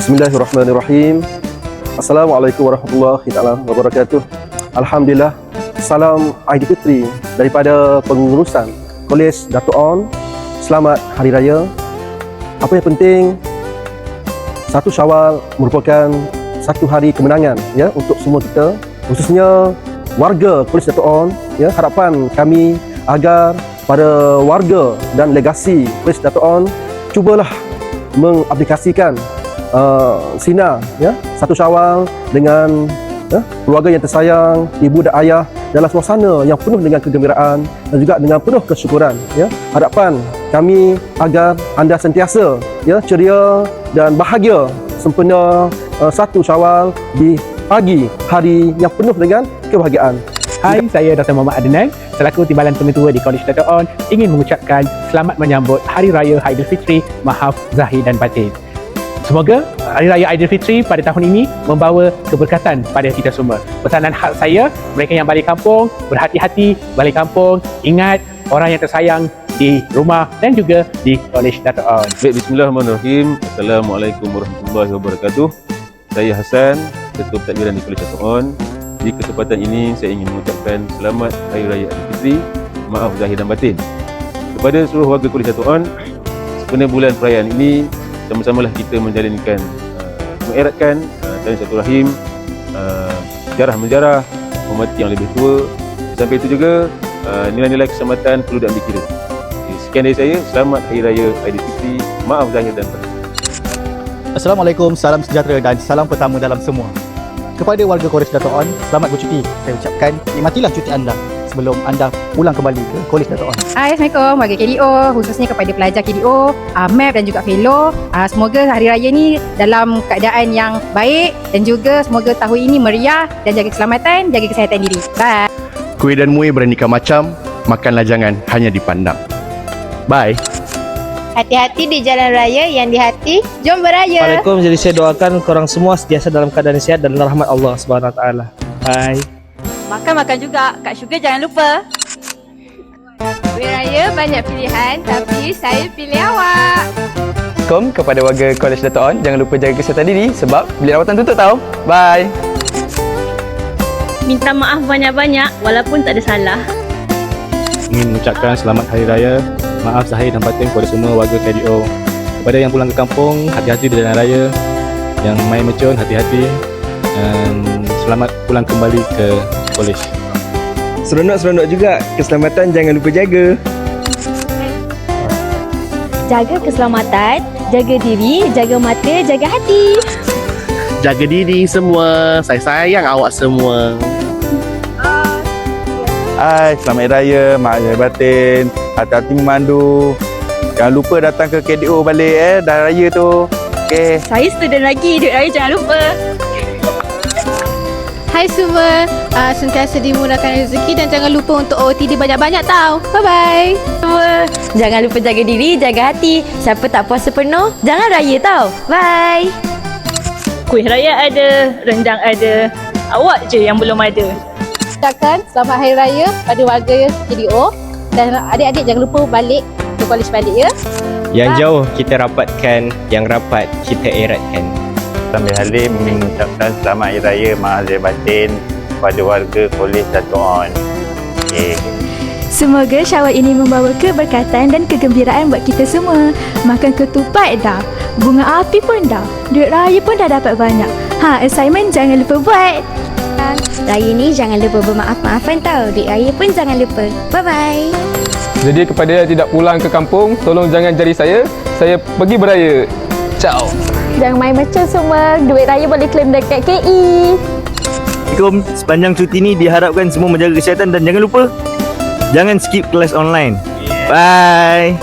Bismillahirrahmanirrahim. Assalamualaikum warahmatullahi wabarakatuh. Alhamdulillah. Salam Aidilfitri daripada pengurusan Kolej Dato' On. Selamat Hari Raya. Apa yang penting, 1 Syawal merupakan satu hari kemenangan ya untuk semua kita, khususnya warga Kolej Dato' On. Ya, harapan kami agar para warga dan legasi Kolej Dato' On cubalah mengaplikasikan Sina ya 1 Syawal dengan keluarga yang tersayang, ibu dan ayah dalam suasana yang penuh dengan kegembiraan dan juga dengan penuh kesyukuran ya. Harapan kami agar anda sentiasa ya ceria dan bahagia sempena 1 Syawal di pagi hari yang penuh dengan kebahagiaan. Hai, saya Dr. Muhammad Adnan selaku Timbalan Pengetua di Kolej Dato' On ingin mengucapkan selamat menyambut Hari Raya Aidilfitri, maaf zahir dan batin. Semoga Hari Raya Aidilfitri pada tahun ini membawa keberkatan pada kita semua. Pesanan khas saya, mereka yang balik kampung, berhati-hati balik kampung, ingat orang yang tersayang di rumah dan juga di Kolej Dato' On. Baik, bismillahirrahmanirrahim. Assalamualaikum warahmatullahi wabarakatuh. Saya Hasan, Ketua Pentadbiran di Kolej Dato' On. Di kesempatan ini saya ingin mengucapkan selamat Hari Raya Aidilfitri, maaf zahir dan batin kepada seluruh warga Kolej Dato' On. Sempena bulan perayaan ini, sama-samalah kita menjalankan mengeratkan tali silaturahim, sejarah-menjarah, hormati yang lebih tua. Sampai itu juga nilai-nilai keselamatan perlu diambil kira. Sekian dari saya, selamat Hari Raya Aidilfitri, maaf zahir dan batin. Assalamualaikum, salam sejahtera dan salam pertama dalam semua. Kepada warga Kolej Dato' On, selamat bercuti. Saya ucapkan nikmatilah cuti anda sebelum anda pulang kembali ke Kolej Dato' On. Hai, Assalamualaikum warga KDO, khususnya kepada pelajar KDO, MEP dan juga fellow. Semoga hari raya ni dalam keadaan yang baik dan juga semoga tahun ini meriah dan jaga keselamatan, jaga kesihatan diri. Bye. Kuih dan muih beraneka macam, makanlah jangan hanya dipandang. Bye. Hati-hati di jalan raya, yang di hati jom beraya. Assalamualaikum. Jadi saya doakan korang semua sentiasa dalam keadaan sihat dan rahmat Allah Subhanahu Wa Taala. Bye. Makan juga. Kak Syuga jangan lupa. Kuih raya banyak pilihan, tapi saya pilih awak. Assalamualaikum kepada warga Kolej Dato' On. Jangan lupa jaga kesihatan diri sebab bilik rawatan tutup tau. Bye. Minta maaf banyak-banyak walaupun tak ada salah. Ingin mengucapkan selamat Hari Raya, maaf zahir dan batin kepada semua warga KDO. Kepada yang pulang ke kampung, hati-hati di jalan raya. Yang main mecun, hati-hati. Dan selamat pulang kembali ke kolej. Seronok-seronok juga. Keselamatan jangan lupa jaga. Jaga keselamatan, jaga diri, jaga mata, jaga hati. Jaga diri semua. Saya sayang awak semua. Hai, selamat Hari Raya, maaf zahir batin. Hati-hati memandu. Jangan lupa datang ke KDO balik dah raya tu. Okey. Saya student lagi, duit raya jangan lupa. Hai semua, sentiasa dimurahkan rezeki dan jangan lupa untuk OOTD banyak-banyak tau. Bye-bye. Semua, jangan lupa jaga diri, jaga hati. Siapa tak puasa penuh, jangan raya tau. Bye. Kuih raya ada, rendang ada. Awak je yang belum ada. Ucapkan selamat Hari Raya pada warga KDO dan adik-adik jangan lupa balik ke kolej balik ya. Yang jauh kita rapatkan, yang rapat kita eratkan. Sambil Halim mengucapkan selamat Hari Raya, maaf zahir batin kepada warga Kolej Dato' On. Okay. Semoga Syawal ini membawa keberkatan dan kegembiraan buat kita semua. Makan ketupat dah, bunga api pun dah, duit raya pun dah dapat banyak. Assignment jangan lupa buat. Raya ni jangan lupa bermaaf-maafan tau. Duit raya pun jangan lupa. Bye-bye. Jadi kepada yang tidak pulang ke kampung, tolong jangan jari saya pergi beraya. Ciao. Jangan main macam semua, duit raya boleh claim dekat KE. Assalamualaikum. Sepanjang cuti ni diharapkan semua menjaga kesihatan dan jangan lupa jangan skip kelas online. Bye.